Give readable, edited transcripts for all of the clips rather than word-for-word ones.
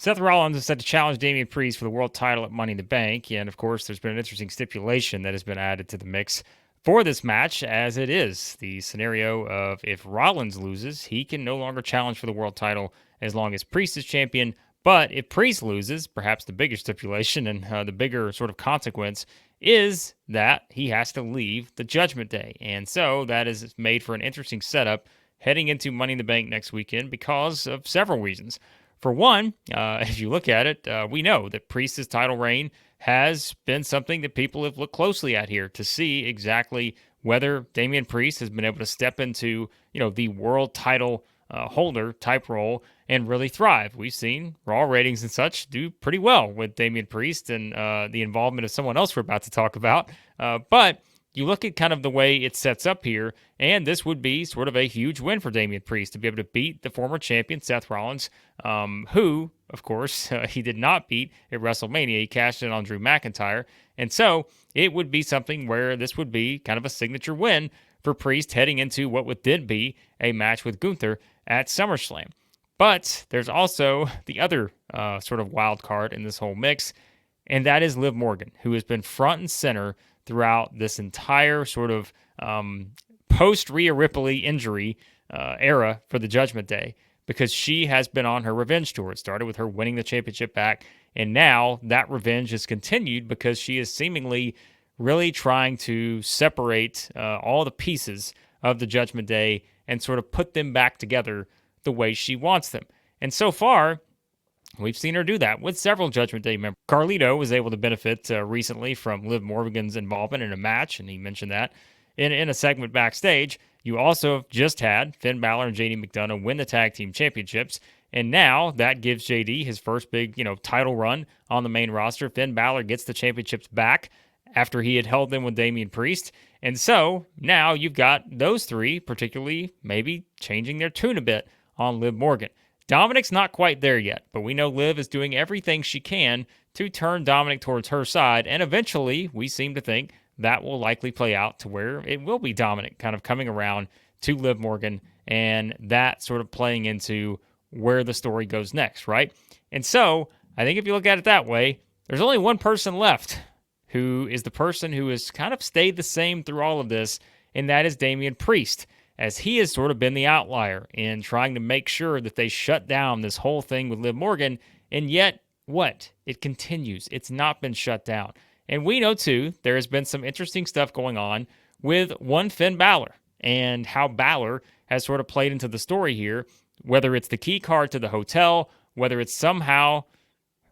Seth Rollins is set to challenge Damian Priest for the world title at Money in the Bank. And of course, there's been an interesting stipulation that has been added to the mix for this match, as it is the scenario of if Rollins loses, he can no longer challenge for the world title as long as Priest is champion. But if Priest loses, perhaps the bigger stipulation and the bigger sort of consequence is that he has to leave the Judgment Day. And so that is made for an interesting setup heading into Money in the Bank next weekend because of several reasons. For one, if you look at it, we know that Priest's title reign has been something that people have looked closely at here to see exactly whether Damian Priest has been able to step into, the world title holder type role and really thrive. We've seen Raw ratings and such do pretty well with Damian Priest and the involvement of someone else we're about to talk about. But you look at kind of the way it sets up here, and this would be sort of a huge win for Damian Priest to be able to beat the former champion, Seth Rollins, who, of course, he did not beat at WrestleMania. He cashed in on Drew McIntyre. And so it would be something where this would be kind of a signature win for Priest heading into what would then be a match with Gunther at SummerSlam. But there's also the other sort of wild card in this whole mix, and that is Liv Morgan, who has been front and center throughout this entire sort of post Rhea Ripley injury era for the Judgment Day, because she has been on her revenge tour. It started with her winning the championship back, and now that revenge has continued because she is seemingly really trying to separate all the pieces of the Judgment Day and sort of put them back together the way she wants them. And so far, we've seen her do that with several Judgment Day members. Carlito was able to benefit recently from Liv Morgan's involvement in a match, and he mentioned that in a segment backstage. You also just had Finn Balor and JD McDonough win the tag team championships, and now that gives JD his first big, title run on the main roster. Finn Balor gets the championships back after he had held them with Damian Priest. And so now you've got those three, particularly maybe changing their tune a bit on Liv Morgan. Dominik's not quite there yet, but we know Liv is doing everything she can to turn Dominik towards her side, and eventually we seem to think that will likely play out to where it will be Dominik kind of coming around to Liv Morgan, and that sort of playing into where the story goes next, right? And so I think if you look at it that way, there's only one person left who is the person who has kind of stayed the same through all of this, and that is Damian Priest, as he has sort of been the outlier in trying to make sure that they shut down this whole thing with Liv Morgan, and yet, what? It continues. It's not been shut down. And we know, too, there has been some interesting stuff going on with one Finn Balor, and how Balor has sort of played into the story here, whether it's the key card to the hotel, whether it's somehow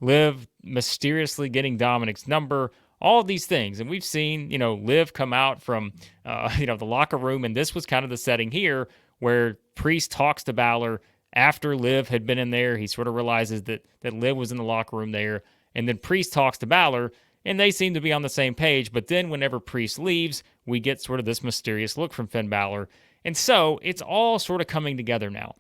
Liv mysteriously getting Dominik's number, all of these things. And we've seen, Liv come out from, the locker room, and this was kind of the setting here where Priest talks to Balor after Liv had been in there. He sort of realizes that Liv was in the locker room there, and then Priest talks to Balor, and they seem to be on the same page. But then whenever Priest leaves, we get sort of this mysterious look from Finn Balor. And so it's all sort of coming together now.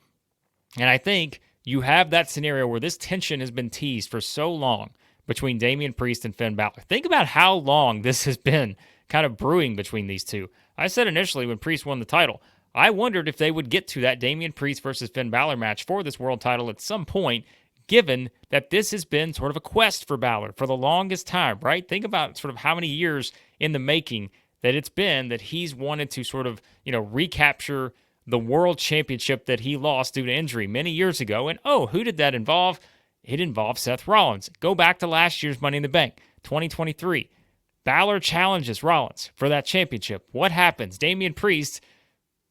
And I think you have that scenario where this tension has been teased for so long between Damian Priest and Finn Balor. Think about how long this has been kind of brewing between these two. I said initially when Priest won the title, I wondered if they would get to that Damian Priest versus Finn Balor match for this world title at some point, given that this has been sort of a quest for Balor for the longest time, right? Think about sort of how many years in the making that it's been that he's wanted to sort of, recapture the world championship that he lost due to injury many years ago. And who did that involve? It involved Seth Rollins. Go back to last year's Money in the Bank, 2023. Balor challenges Rollins for that championship. What happens? Damian Priest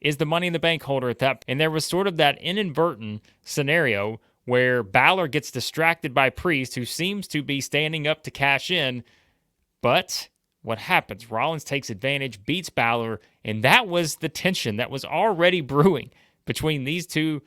is the Money in the Bank holder at that point. And there was sort of that inadvertent scenario where Balor gets distracted by Priest, who seems to be standing up to cash in. But what happens? Rollins takes advantage, beats Balor, and that was the tension that was already brewing between these two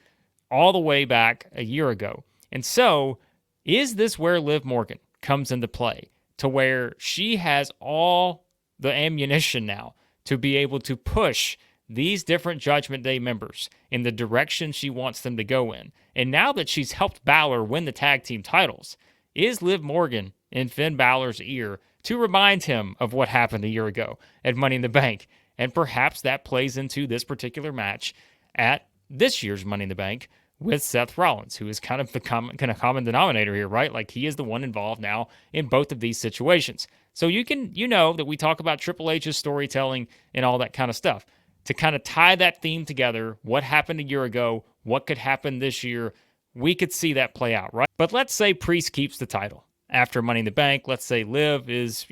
all the way back a year ago. And so, is this where Liv Morgan comes into play, to where she has all the ammunition now to be able to push these different Judgment Day members in the direction she wants them to go in? And now that she's helped Balor win the tag team titles, is Liv Morgan in Finn Balor's ear to remind him of what happened a year ago at Money in the Bank? And perhaps that plays into this particular match at this year's Money in the Bank with Seth Rollins, who is kind of the common denominator here, right? Like he is the one involved now in both of these situations. So you know that we talk about Triple H's storytelling and all that kind of stuff. To kind of tie that theme together, what happened a year ago, what could happen this year, we could see that play out, right? But let's say Priest keeps the title after Money in the Bank. Let's say Liv is,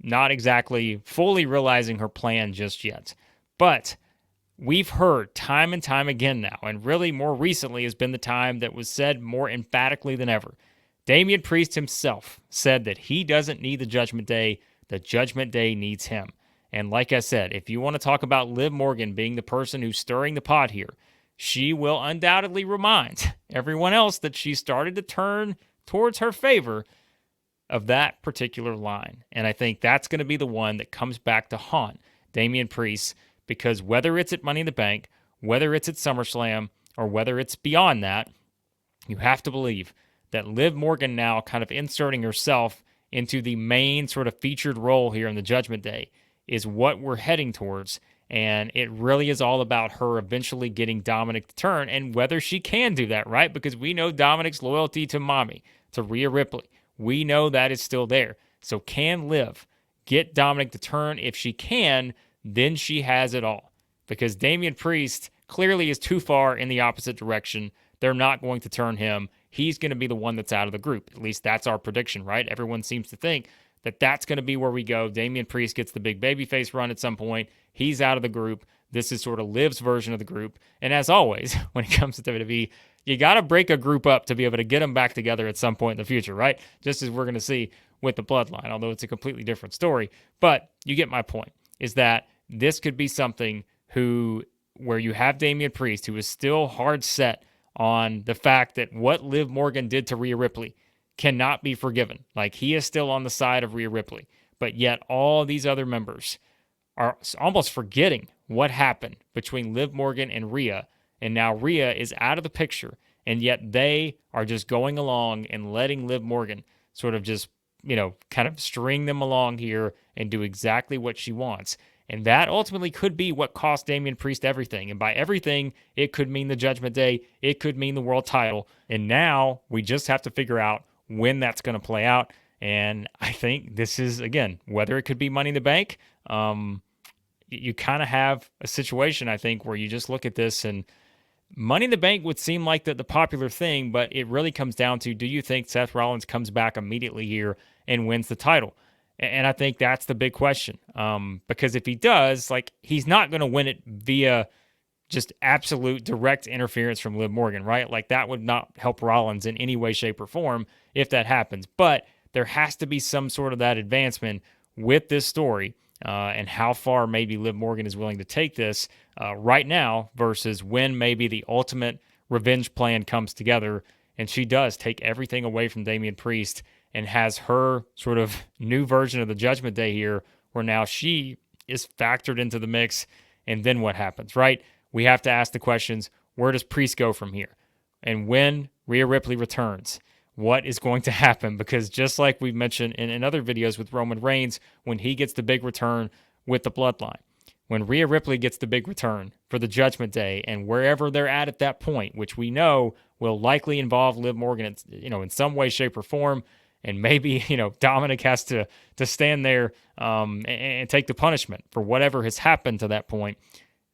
not exactly fully realizing her plan just yet. But we've heard time and time again now, and really more recently has been the time that was said more emphatically than ever. Damian Priest himself said that he doesn't need the Judgment Day. The Judgment Day needs him. And like I said, if you want to talk about Liv Morgan being the person who's stirring the pot here, she will undoubtedly remind everyone else that she started to turn towards her favor of that particular line. And I think that's going to be the one that comes back to haunt Damian Priest, because whether it's at Money in the Bank, whether it's at SummerSlam, or whether it's beyond that, you have to believe that Liv Morgan now kind of inserting herself into the main sort of featured role here in the Judgment Day is what we're heading towards. And it really is all about her eventually getting Dominik to turn and whether she can do that, right? Because we know Dominik's loyalty to Mommy, to Rhea Ripley. We know that is still there. So can Liv get Dominik to turn? If she can, then she has it all. Because Damian Priest clearly is too far in the opposite direction. They're not going to turn him. He's going to be the one that's out of the group. At least that's our prediction, right? Everyone seems to think that that's going to be where we go. Damian Priest gets the big babyface run at some point. He's out of the group. This is sort of Liv's version of the group. And as always, when it comes to WWE, you got to break a group up to be able to get them back together at some point in the future, right? Just as we're going to see with the Bloodline, although it's a completely different story. But you get my point, is that this could be something where you have Damian Priest, who is still hard set on the fact that what Liv Morgan did to Rhea Ripley cannot be forgiven. Like, he is still on the side of Rhea Ripley, but yet all these other members are almost forgetting what happened between Liv Morgan and Rhea, and now Rhea is out of the picture, and yet they are just going along and letting Liv Morgan sort of just, kind of string them along here and do exactly what she wants. And that ultimately could be what cost Damian Priest everything. And by everything, it could mean the Judgment Day. It could mean the world title. And now we just have to figure out when that's going to play out. And I think this is, again, whether it could be Money in the Bank, you kind of have a situation, I think, where you just look at this and Money in the Bank would seem like the popular thing, but it really comes down to, do you think Seth Rollins comes back immediately here and wins the title? And I think that's the big question. Because if he does, he's not going to win it via just absolute direct interference from Liv Morgan, right? Like, that would not help Rollins in any way, shape, or form if that happens. But there has to be some sort of that advancement with this story and how far maybe Liv Morgan is willing to take this right now versus when maybe the ultimate revenge plan comes together and she does take everything away from Damian Priest and has her sort of new version of the Judgment Day here, where now she is factored into the mix. And then what happens, right? We have to ask the questions, where does Priest go from here? And when Rhea Ripley returns, what is going to happen? Because just like we've mentioned in other videos with Roman Reigns, when he gets the big return with the Bloodline, when Rhea Ripley gets the big return for the Judgment Day, and wherever they're at that point, which we know will likely involve Liv Morgan, in some way, shape, or form, and maybe, Dominik has to stand there and take the punishment for whatever has happened to that point.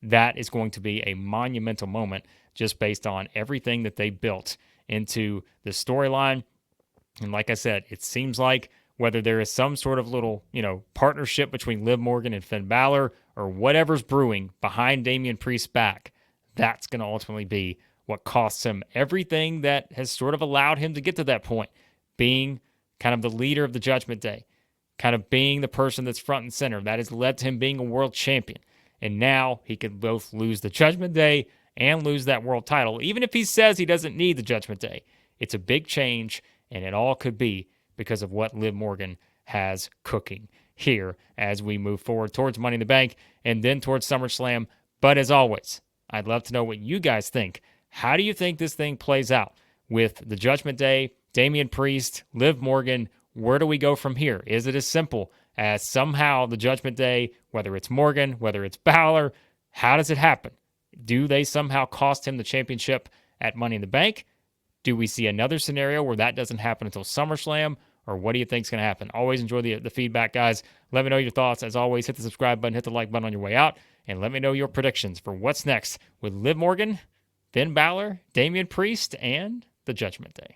That is going to be a monumental moment just based on everything that they built into the storyline. And like I said, it seems like whether there is some sort of little, partnership between Liv Morgan and Finn Balor or whatever's brewing behind Damian Priest's back, that's going to ultimately be what costs him everything that has sort of allowed him to get to that point, being kind of the leader of the Judgment Day, kind of being the person that's front and center. That has led to him being a world champion. And now he could both lose the Judgment Day and lose that world title. Even if he says he doesn't need the Judgment Day, it's a big change, and it all could be because of what Liv Morgan has cooking here as we move forward towards Money in the Bank and then towards SummerSlam. But as always, I'd love to know what you guys think. How do you think this thing plays out with the Judgment Day, Damian Priest, Liv Morgan? Where do we go from here? Is it as simple as somehow the Judgment Day, whether it's Morgan, whether it's Balor, how does it happen? Do they somehow cost him the championship at Money in the Bank. Do we see another scenario where that doesn't happen until SummerSlam? Or what do you think is going to happen? Always enjoy the feedback, guys. Let me know your thoughts. As always, hit the subscribe button, hit the like button on your way out, and let me know your predictions for what's next with Liv Morgan, Finn Balor, Damian Priest, and the Judgment Day.